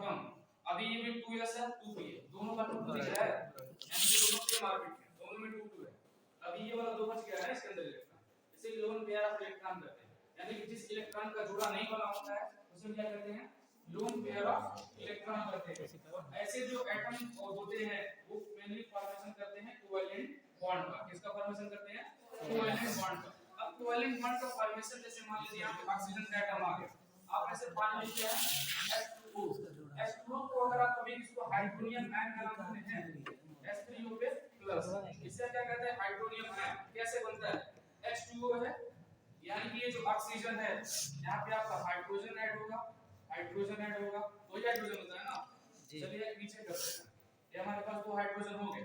कम। अभी ये भी 2s है 2p है, दोनों का 2 दिख रहा है, यानी कि दोनों सेम ऑर्बिट है, दोनों में 2 है। अभी ये वाला 2 बच गया है इसके अंदर इलेक्ट्रॉन, इसे लोन पेयर ऑफ इलेक्ट्रॉन कहते हैं, यानी कि जिस इलेक्ट्रॉन का जोड़ा नहीं बना होता है उसे क्या कहते हैं, लोन पेयर ऑफ इलेक्ट्रॉन कहते हैं। और ऐसे जो एटम होते हैं वो मेनली फॉर्मेशन करते हैं कोवैलेंट बॉन्ड का। किसका फॉर्मेशन करते हैं, कोवैलेंट बॉन्ड का। अब कोवैलेंट बॉन्ड का फॉर्मेशन जैसे मान लीजिए यहाँ पे ऑक्सीजन का एटम आ गया, आप ऐसे पानी लेते हैं H2O, H2O को अगर आप कभी इसको हाइड्रोनियम आयन का नाम सुने हैं, H3O पे प्लस, इससे क्या कहते हैं हाइड्रोनियम आयन। कैसे बनता है, H2O है, यानी कि ये जो ऑक्सीजन है यहाँ पे आपका हाइड्रोजन ऐड होगा, हाइड्रोजन ऐड होगा, वही हाइड्रोजन होता है ना। चलिए नीचे करते हैं, ये हमारे पास 2 हाइड्रोजन हो गए,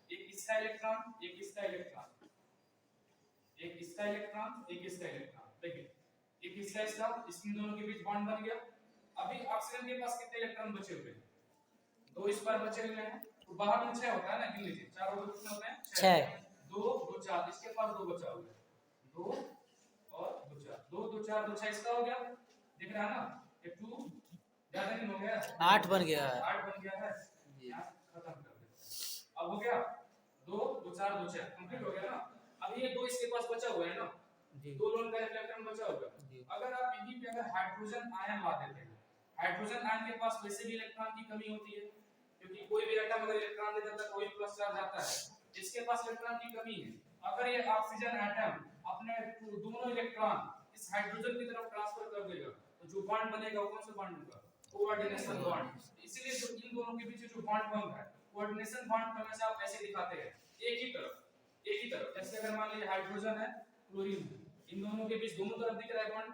एक इसका इलेक्ट्रॉन एक इसका इलेक्ट्रॉन, एक इसका इलेक्ट्रॉन एक इसका इलेक्ट्रॉन, देखिए एक इसका इसके दोनों के बीच बॉन्ड बन गया। अभी ऑक्सीजन के पास कितने इलेक्ट्रॉन बचे हुए हैं, 2 इस पर बचे हुए हैं, तो बाहर में 6 होता है ना, गिन लीजिए 4 और 2 कितने होते हैं 6, 2 2 4, इसके पास 2 बचा हुआ है, 2 और 2 4, 2 2 4 2 6 इसका हो गया, दिख रहा है ना, ये 2 ज्यादा नहीं हो गया, 8 बन गया है, 8 बन गया है, यहां खत्म कर दे। अब हो गया 2 2 4 2 6 कंप्लीट हो गया ना। अब ये 2 इसके पास बचा हुआ है ना, 2 लोन का इलेक्ट्रॉन बचा हुआ है। अगर आप यहीं पे अगर हाइड्रोजन आयन ला देते हैं, हाइड्रोजन आयन के पास वैसे भी इलेक्ट्रॉन की कमी होती है, क्योंकि कोई भी एटम अगर इलेक्ट्रॉन दे देता है कोई प्लस चार्ज आता है, जिसके पास इलेक्ट्रॉन की कमी है, अगर ये ऑक्सीजन एटम अपने दोनों इलेक्ट्रॉन इस हाइड्रोजन की तरफ ट्रांसफर कर देगा तो जो बॉन्ड बनेगा वो कौन सा बॉन्ड होगा, कोऑर्डिनेशन बॉन्ड। इसीलिए जो इन दोनों के बीच जो बॉन्ड बन रहा है कोऑर्डिनेशन बॉन्ड को हमेशा आप ऐसे दिखाते हैं, एक ही तरफ। जैसे अगर मान लीजिए हाइड्रोजन है क्लोरीन है, इन दोनों के बीच दोनों तरफ दिख रहा है बॉन्ड,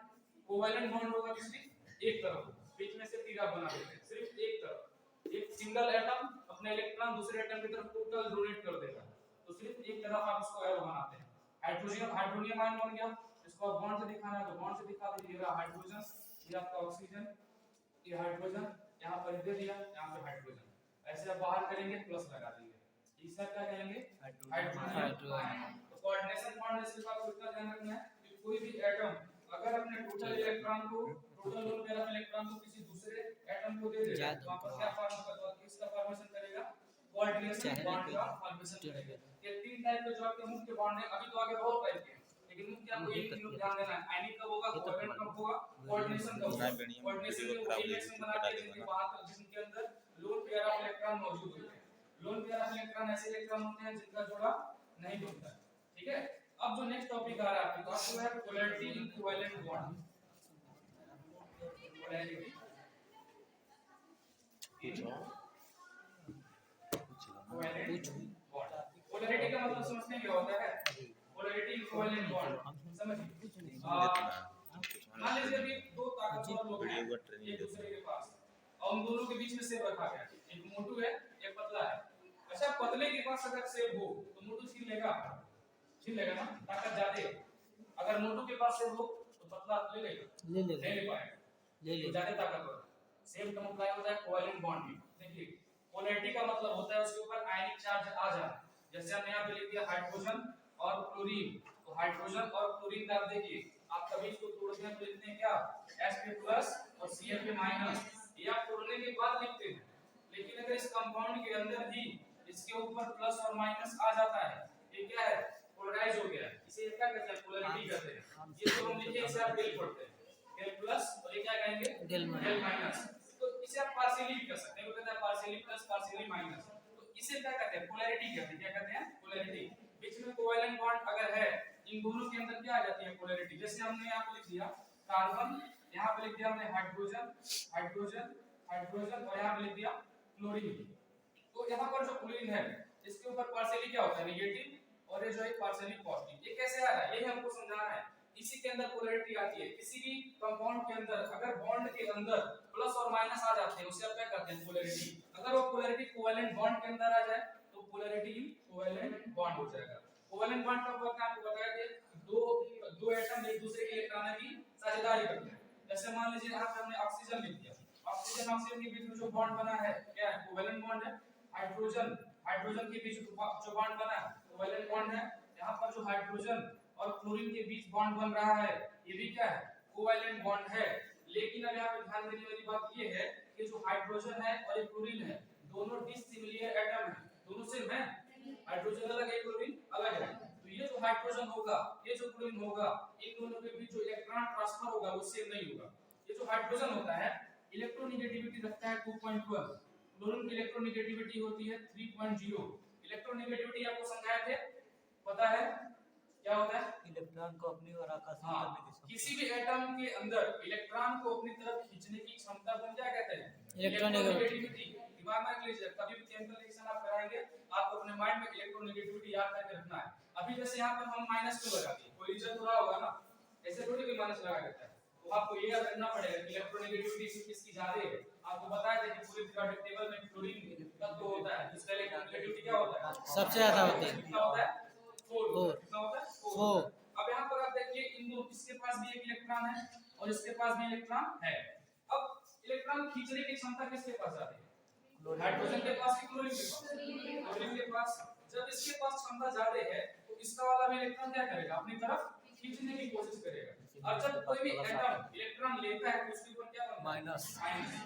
कोवैलेंट बॉन्ड होगा किसकी एक तरफ, बीच में से तीरा बना देते हैं, सिर्फ एक तरफ। एक सिंगल एटम अपने इलेक्ट्रॉन दूसरे एटम की तरफ टोटल डोनेट कर देगा, तो सिर्फ एक तरफ आप इसको एरो बनाते हैं। हाइड्रोनियम आयन बन गया, इसको आप बॉन्ड से दिखाना है तो बॉन्ड से दिखा दीजिएगा, हाइड्रोजन ये आपका ऑक्सीजन, ये हाइड्रोजन यहाँ पर दे दिया, यहाँ पे हाइड्रोजन, ऐसे आप बाहर करेंगे प्लस लगा देंगे, इसे क्या कहेंगे हाइड्रोनियम आयन। तो कोऑर्डिनेशन बॉन्ड इसके साथ कितना ध्यान रखना है कि कोई भी एटम अगर अपने टोटल इलेक्ट्रॉन को total lone pair of electron को किसी दूसरे एटम को दे देगा तो वहां पर क्या फॉर्म होगा, तो किसका फॉर्मेशन करेगा, कोऑर्डिनेशन बॉन्ड का फॉर्मेशन करेगा। ये 3 टाइप के जो आपके मुख्य बॉन्ड है, अभी तो आगे बहुत टाइप के, लेकिन मुख्य आपको एक चीज ध्यान देना है, आयनिक कब होगा, कोवैलेंट कब होगा, कोऑर्डिनेशन कब होगा। कोऑर्डिनेशन में वही रिएक्शन बनाते हैं जिनके बाहर जिनके अंदर लोन पेयर ऑफ इलेक्ट्रॉन मौजूद होते हैं। लोन पेयर ऑफ इलेक्ट्रॉन ऐसे इलेक्ट्रॉन होते हैं जिनका जोड़ा नहीं बनता है, ठीक है। अब जो नेक्स्ट टॉपिक आ रहा है आपके पास वो है पोलैरिटी इन कोवैलेंट बॉन्ड। पोलैरिटी पोलैरिटी का मतलब समझते हैं क्या होता है, पोलैरिटी इन कोवैलेंट बॉन्ड समझिए। मान लीजिए अभी 2 ताकतवर लोग हैं एक दूसरे के पास और उन दोनों के बीच में सेब रखा गया, एक मोटू है एक पतला है। अच्छा पतले के पास अगर सेब हो तो मोटू छीन लेगा ना, ताकत ज्यादा है। अगर मोटू के पास सेब हो तो पतला ले लेगा, नहीं ले पाएगा, ज्यादा ताकतवर। सेम का मतलब होता है कोवैलेंट बॉन्ड में। देखिए पोलैरिटी का मतलब होता है उसके ऊपर आयनिक चार्ज आ जाना, जैसे हमने यहाँ पे लिख दिया हाइड्रोजन और क्लोरीन, तो हाइड्रोजन और क्लोरीन का देखिए आप कभी इसको तोड़ते हैं तो लिखते हैं क्या, H+ और Cl⁻, ये आप तोड़ने के बाद लिखते हैं। लेकिन अगर इस कंपाउंड के अंदर ही इसके ऊपर प्लस और माइनस आ जाता है, ये क्या है, पोलराइज हो गया, इसे क्या कहते हैं, पोलैरिटी कहते हैं। ये तो हम लिखे इसे आप डेल पढ़ते हैं, डेल प्लस और ये क्या कहेंगे डेल माइनस। तो इसे आप पार्शियली भी कर सकते हैं, वो कहता है पार्शियली प्लस पार्शियली माइनस, तो इसे क्या कहते हैं, पोलैरिटी कहते हैं। क्या कहते हैं, पोलैरिटी। बीच में कोवैलेंट बॉन्ड अगर है, इन दोनों के अंदर क्या आ जाती है, पोलैरिटी। जैसे हमने यहाँ पे लिख दिया कार्बन, यहाँ पे लिख दिया हमने हाइड्रोजन और यहाँ पे लिख दिया क्लोरीन। तो यहाँ पर जो क्लोरीन है इसके ऊपर पार्शियली क्या होता है, नेगेटिव, और ये जो है पार्शियली पॉजिटिव। ये कैसे आ रहा है, ये हमको समझाना है। इसी के अंदर पोलैरिटी आती है, किसी भी कंपाउंड के अंदर अगर बॉन्ड के अंदर प्लस और माइनस आ जाते हैं उसे आप क्या कहते हैं, पोलैरिटी। अगर वो पोलैरिटी कोवैलेंट बॉन्ड के अंदर आ जाए तो पोलैरिटी कोवैलेंट बॉन्ड हो जाएगा। कोवैलेंट बॉन्ड कब होता है, आपको बताया कि दो एटम एक दूसरे के इलेक्ट्रॉन की साझेदारी करते हैं। जैसे मान लीजिए यहाँ पे हमने ऑक्सीजन लिख दिया, ऑक्सीजन के बीच में जो बॉन्ड बना है क्या है, कोवैलेंट बॉन्ड है। हाइड्रोजन के बीच जो बॉन्ड बना है कोवैलेंट बॉन्ड है। यहाँ पर जो हाइड्रोजन और क्लोरीन के बीच बॉन्ड बन रहा है ये भी क्या है, कोवैलेंट बॉन्ड है। लेकिन अब यहाँ पे ध्यान देने वाली बात ये है कि जो हाइड्रोजन है और एक क्लोरीन है, दोनों डिसिमिलर एटम है, दोनों सेम है, हाइड्रोजन अलग है, क्लोरीन अलग है। तो ये जो हाइड्रोजन होगा, ये जो क्लोरीन होगा, इन दोनों के बीच जो इलेक्ट्रॉन ट्रांसफर होगा वो सेम नहीं होगा। ये जो हाइड्रोजन होता है इलेक्ट्रोनेगेटिविटी रखता है 2.1, क्लोरीन की इलेक्ट्रोनेगेटिविटी होती है 3.0। इलेक्ट्रोनेगेटिविटी आपको समझाए थे, पता है क्या होता है? इलेक्ट्रॉन को अपनी ओर आकर्षित हाँ, करने की किसी भी एटम के अंदर इलेक्ट्रॉन को अपनी तरफ खींचने की क्षमता को क्या कहते हैं? इलेक्ट्रोनेगेटिविटी। दिमाग में रख लीजिए, कभी भी केमिकल रिएक्शन आप कराएंगे आपको अपने माइंड में इलेक्ट्रोनेगेटिविटी याद करके रखना है। अभी जैसे यहाँ पर हम माइनस क्यों लगा दिए, कोई रीजन तो रहा होगा ना, ऐसे थोड़ी कोई माइनस लगा देता है। तो आपको ये याद रखना पड़ेगा कि इलेक्ट्रोनेगेटिविटी किसकी ज्यादा है। आपको बताया था कि पूरे पीरियोडिक टेबल में क्लोरीन तत्व होता है, इसका इलेक्ट्रोनेगेटिविटी क्या होता है? सबसे ज्यादा होती है। कितना होता है? 4। कितना होता है? 4। अब यहाँ पर आप देखिए इन दो, इसके पास भी एक इलेक्ट्रॉन है और इसके पास भी इलेक्ट्रॉन है। अब इलेक्ट्रॉन खींचने की क्षमता किसके पास आती है? हाइड्रोजन के पास कि क्लोरीन के पास? क्लोरीन के पास। जब इसके पास क्षमता ज्यादा है तो इसका वाला भी इलेक्ट्रॉन क्या करेगा? अपनी तरफ खींचने की कोशिश करेगा। और जब कोई भी एटम इलेक्ट्रॉन लेता है तो उसके ऊपर क्या बनता है? माइनस।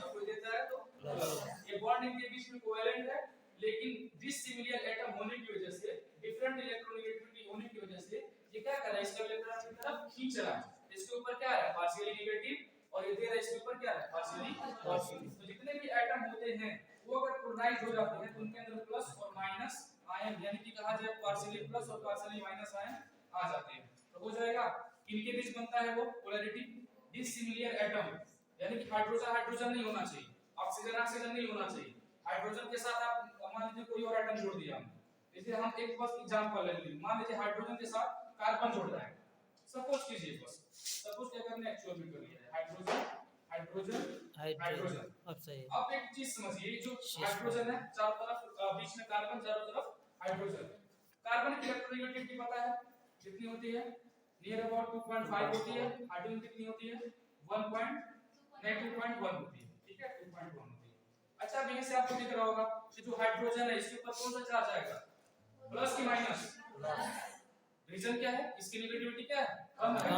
और कोई देता है तो प्लस। ये बॉन्ड इनके बीच में कोवेलेंट है, लेकिन डिसिमिलर एटम होने की वजह से, डिफरेंट इलेक्ट्रोनेगेटिविटी होने की वजह से ये क्या कर रहा है? इसका इलेक्ट्रॉन अपनी तरफ खींच रहा है। इसके ऊपर क्या है? Partially negative. और ये दे रहा है, इसके ऊपर क्या है? Partially positive. तो जितने भी एटम होते हैं वो अगर पोलराइज हो जाते हैं तो उनके अंदर प्लस और माइनस आयन, यानी कि कहा जाए पार्शियली प्लस और पार्शियली माइनस आयन आ जाते हैं। तो हो जाएगा किनके बीच बनता है वो पोलैरिटी? डिसिमिलर एटम, यानी कि हाइड्रोजन हाइड्रोजन नहीं होना चाहिए, ऑक्सीजन ऑक्सीजन नहीं होना चाहिए। हाइड्रोजन के साथ आप मान लीजिए कोई और एटम जोड़ दिया हमने, जैसे हम एक बस एग्जांपल ले लेंगे, मान लीजिए हाइड्रोजन के साथ कार्बन जोड़ रहा है, सपोज कीजिए, बस सपोज क्या करना है, एक्चुअल में कर लिया है हाइड्रोजन हाइड्रोजन हाइड्रोजन। अब सही है। अब एक चीज समझिए, जो हाइड्रोजन है चारों तरफ, बीच में कार्बन, चारों तरफ हाइड्रोजन। कार्बन की इलेक्ट्रोनेगेटिविटी पता है कितनी होती है? नियर अबाउट 2.5 होती है। हाइड्रोजन कितनी होती है? 2.1 होती है, ठीक है, 2.1 होती है। अच्छा, अब यहां से आपको दिख रहा होगा कि जो हाइड्रोजन है इसके ऊपर कौन सा चार्ज आएगा? प्लस की माइनस? रीजन क्या है? इसकी नेगेटिविटी क्या है? कम है,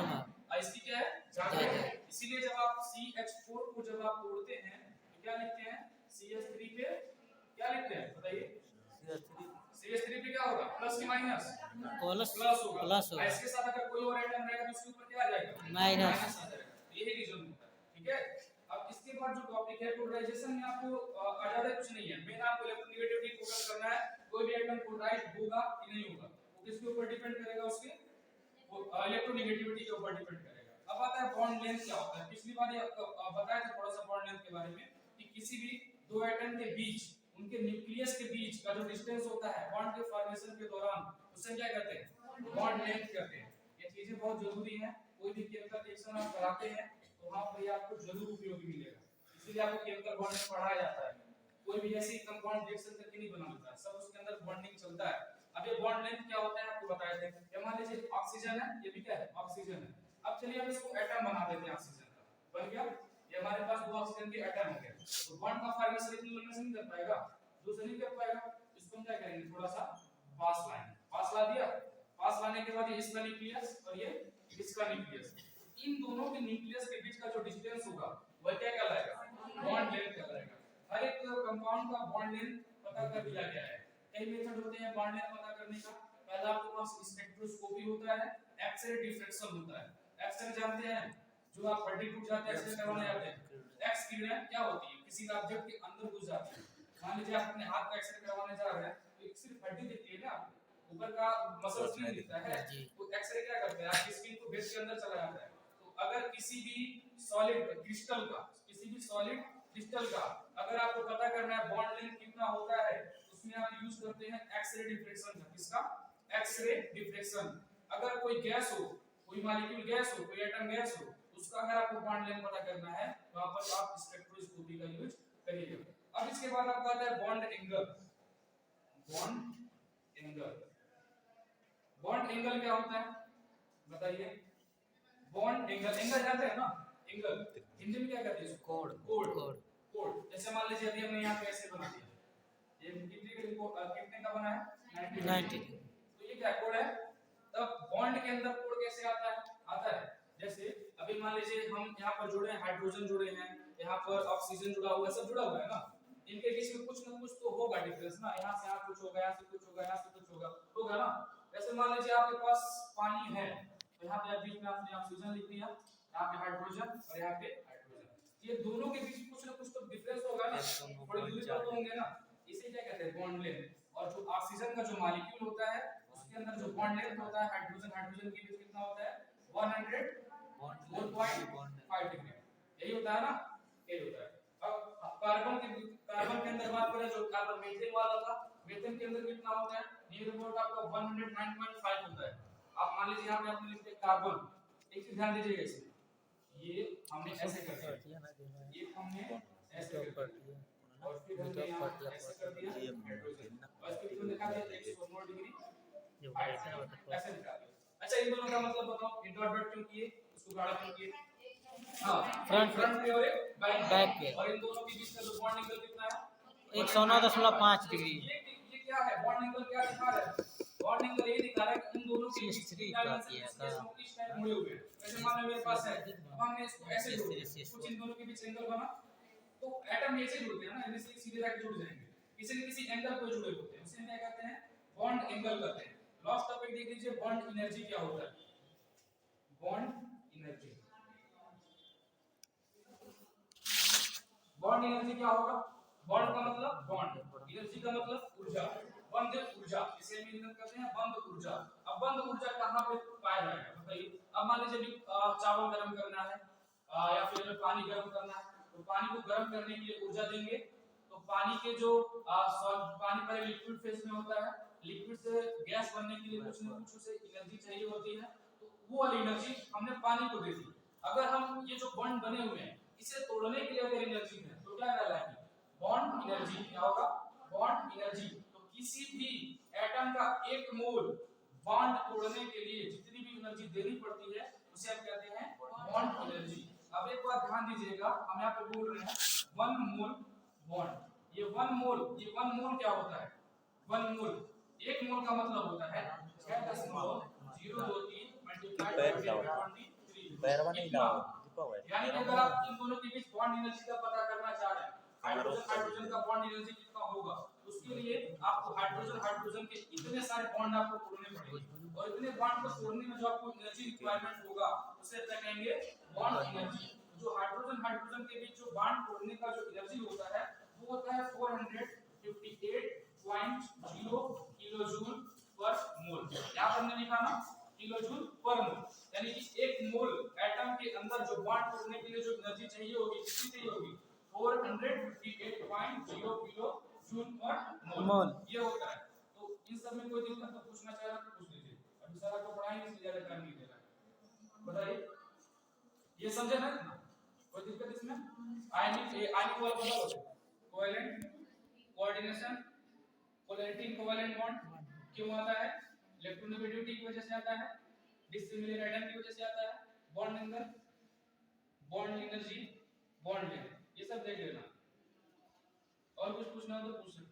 और इसकी क्या है? ज्यादा है। इसीलिए जब आप CH4 को जब आप तोड़ते हैं तो क्या लिखते हैं? CH3 पे क्या लिखते हैं बताइए? CH3 पे क्या होगा? प्लस की माइनस? प्लस होगा। इसके साथ अगर कोई और एटम रहेगा तो उसके ऊपर क्या आ जाएगा? माइनस आ जाएगा। यही रीजन होता है, ठीक है। अब इसके बाद जो टॉपिक है पोलराइजेशन में, आपको ज्यादा कुछ नहीं है, मेन आपको इलेक्ट्रोनेगेटिविटी फोकस करना है। कोई भी एटम पोलराइज होगा कि नहीं होगा वो किसके ऊपर डिपेंड करेगा? उसके इलेक्ट्रोनेगेटिविटी के ऊपर डिपेंड करेगा। अब आता है बॉन्ड लेंथ क्या होता है। पिछली बार ये बताया था थोड़ा सा बॉन्ड लेंथ के बारे में कि किसी भी दो एटम के बीच, उनके न्यूक्लियस के बीच का जो डिस्टेंस होता है बॉन्ड के फॉर्मेशन के दौरान, उसे क्या कहते हैं? बॉन्ड लेंथ कहते हैं। ये चीजें बहुत जरूरी हैं, कोई भी केमिकल रिएक्शन आप कराते हैं तो वहां पर ये आपको जरूर उपयोगी मिलेगा, इसीलिए आपको केमिकल बॉन्डिंग पढ़ाया जाता है। कोई भी ऐसी कंपाउंड रिएक्शन करके नहीं बना होता है, सब उसके अंदर बॉन्डिंग चलता है। अब ये बॉन्ड लेंथ क्या होता है आपको बताए थे। ये मान लीजिए ऑक्सीजन है, ये भी क्या है? ऑक्सीजन है। अब चलिए हम इसको एटम बना देते हैं, ऑक्सीजन का बन गया, ये हमारे पास दो ऑक्सीजन के एटम हो गए। तो बॉन्ड का फॉर्मेशन इतनी लंबे से नहीं कर पाएगा, दूसरा नहीं कर पाएगा, इसको हम क्या करेंगे? थोड़ा सा पास लाएंगे, पास ला दिया। पास लाने के बाद ये इसका न्यूक्लियस और ये इसका न्यूक्लियस, इन दोनों के न्यूक्लियस के बीच का जो डिस्टेंस होगा वह क्या कहलाएगा? बॉन्ड लेंथ कहलाएगा। हर एक कंपाउंड का बॉन्ड लेंथ पता कर दिया गया है। कई मेथड होते हैं बॉन्ड लेंथ पता करने का। पहला आपके पास स्पेक्ट्रोस्कोपी होता है, एक्स-रे डिफ्रैक्शन होता है। एक्स-रे जानते हैं, जो आप हड्डी टूट जाते है एक्स-रे करवाने जाते हैं, एक्स किरणें क्या होती है? किसी ऑब्जेक्ट के अंदर घुस जाती है। मान लीजिए आप अपने हाथ का एक्स-रे करवाने जा रहे हैं तो सिर्फ हड्डी दिखती है ना, ऊपर का मसल्स नहीं दिखता है। तो एक्स-रे क्या करते हैं? आपकी स्किन को भेज के अंदर चला जाता है। तो अगर किसी भी सॉलिड क्रिस्टल का, किसी भी सॉलिड क्रिस्टल का अगर आपको पता करना है बॉन्ड लेंथ कितना होता है, उसमें आप यूज करते हैं एक्स-रे डिफ्रैक्शन का। किसका? X-ray diffraction. अगर कोई गैस हो, कोई मॉलिक्यूल गैस हो, कोई एटम गैस हो, उसका अगर आपको बॉन्ड लेंथ पता करना है तो वहां पर आप स्पेक्ट्रोस्कोपी का यूज करिएगा। अब इसके बाद आपका आता है bond angle. Bond angle, bond angle क्या होता है बताइए? बॉन्ड एंगल, एंगल जानते हैं ना? एंगल हिंदी में क्या कहते हैं? कोण। कोण। जैसे मान लीजिए अभी हमने यहाँ पे ऐसे बना दिया, ये कितने का बना है? 90। तो ये क्या कोण है? तब बॉन्ड के अंदर कोण कैसे आता है? जैसे अभी मान लीजिए हम यहाँ पर जुड़े हैं, हाइड्रोजन जुड़े हैं, यहाँ पर ऑक्सीजन जुड़ा हुआ है, सब जुड़ा हुआ है ना, इनके बीच में कुछ ना कुछ तो होगा डिफरेंस ना, यहाँ से यहाँ कुछ होगा, यहाँ से कुछ होगा, यहाँ से कुछ होगा ना। जैसे मान लीजिए आपके पास पानी है, तो यहाँ पे बीच में आपने ऑक्सीजन लिख दिया, यहाँ पे हाइड्रोजन और यहाँ पे हाइड्रोजन, ये दोनों के बीच कुछ ना कुछ तो डिफरेंस होगा ना, थोड़ी दूरी पर तो होंगे ना, इसे क्या कहते हैं बॉन्ड लेंथ। और जो ऑक्सीजन का जो मॉलिक्यूल होता है उसके अंदर जो बॉन्ड लेंथ होता है हाइड्रोजन हाइड्रोजन के बीच कितना होता है 104.5 डिग्री, यही होता है ना, यही होता है। अब कार्बन के अंदर बात करें, जो कार्बन मीथेन वाला था, मीथेन के अंदर कितना होता है, नियर अबाउट आपका 109.5 होता है। आप मान लीजिए यहाँ पे आपने लिख दिया कार्बन, एक चीज ध्यान दीजिएगा इसमें, ये हमने ऐसे कर दिया, ये हमने ऐसे कर दिया और फिर हमने यहाँ ऐसे कर दिया हाइड्रोजन, और फिर हमने लिखा दिया 109 डिग्री ऐसे लिखा दिया। अच्छा इन दोनों का मतलब बताओ, ये डॉट डॉट क्यों किए, इसको गाढ़ा क्यों किए? हाँ, फ्रंट पे और एक बैक पे, और इन दोनों के बीच का जो बॉन्ड एंगल कितना है 109.5 डिग्री। ये क्या है बॉन्ड एंगल, क्या दिखा रहा है बॉन्ड एंगल, ये दिखा रहा है कि इन दोनों के बीच कितना इस टाइप मुड़े हुए हैं। जैसे मान लो मेरे पास है, हमने इसको ऐसे जोड़ दिया, कुछ इन दोनों के बीच एंगल बना, तो एटम ऐसे जुड़ते हैं ना, इनसे सीधे जाके जुड़ जाएंगे, किसी न किसी एंगल को जुड़े होते हैं, उसे क्या कहते हैं बॉन्ड एंगल कहते हैं। लास्ट टॉपिक देख लीजिए, बॉन्ड एनर्जी क्या होता है, बॉन्ड एनर्जी, बॉन्ड एनर्जी क्या होगा, बॉन्ड का मतलब बॉन्ड, एनर्जी का मतलब ऊर्जा, बंद ऊर्जा, इसे हम इंग्लिश कहते हैं बंद ऊर्जा। अब बंद ऊर्जा कहां पे पाया जाएगा बताइए। अब मान लीजिए चावल गर्म करना है या फिर पानी गर्म करना है, तो पानी को गर्म करने के लिए ऊर्जा देंगे, तो पानी के जो पानी पहले लिक्विड फेज में होता है, लिक्विड से गैस बनने के लिए कुछ न कुछ उसे एनर्जी चाहिए होती है, तो वो वाली एनर्जी हमने पानी को दे दी। अगर हम ये जो बॉन्ड बने हुए हैं इसे तोड़ने के लिए अगर एनर्जी है तो क्या कहलाएगी बॉन्ड एनर्जी। क्या होगा बॉन्ड एनर्जी। तो किसी भी एटम का एक मोल बॉन्ड तोड़ने के लिए जितनी भी एनर्जी देनी पड़ती है उसे हम कहते हैं बॉन्ड एनर्जी। अब एक बात ध्यान दीजिएगा, हम यहाँ पे बोल रहे हैं 1 मोल बॉन्ड, ये 1 मोल क्या होता है 1 मोल, एक मोल का मतलब होता है 6.023 मल्टीप्लाइड बाय 23, यानी कि अगर आप इन दोनों के बीच बॉन्ड एनर्जी का पता करना चाह रहे हैं, हाइड्रोजन का बॉन्ड एनर्जी कितना होगा, उसके लिए आपको हाइड्रोजन के इतने सारे बॉन्ड आपको तोड़ने पड़ेंगे, और इतने बॉन्ड को तोड़ने में जो आपको एनर्जी रिक्वायरमेंट होगा उसे कहेंगे बॉन्ड एनर्जी। जो हाइड्रोजन के बीच जो बॉन्ड तोड़ने का जो एनर्जी होता है वो होता है 458.0 किलोजूल पर मोल। यहाँ पर हमने लिखा ना किलोजूल पर मोल, यानी कि एक मोल एटम के अंदर जो बॉन्ड तोड़ने के लिए जो एनर्जी चाहिए होगी कितनी चाहिए होगी 458.0 किलोजूल पर मोल, ये होता है। तो इन सब में कोई दिक्कत तो पूछना चाह रहा तो पूछ लीजिए, अभी सर आपको पढ़ाएंगे इसलिए ज्यादा टाइम नहीं दे रहा है, बताइए ये समझे ना इतना, कोई दिक्कत इसमें? आयनिक वाला बताओ, covalent, coordination, polarity covalent bond क्यों आता है, इलेक्ट्रोनेगेटिविटी की वजह से आता है, डिसिमिलर एटम की वजह से आता है, bond angle, bond energy, bond length, ये सब देख लेना। और कुछ पूछना हो तो पूछ सकते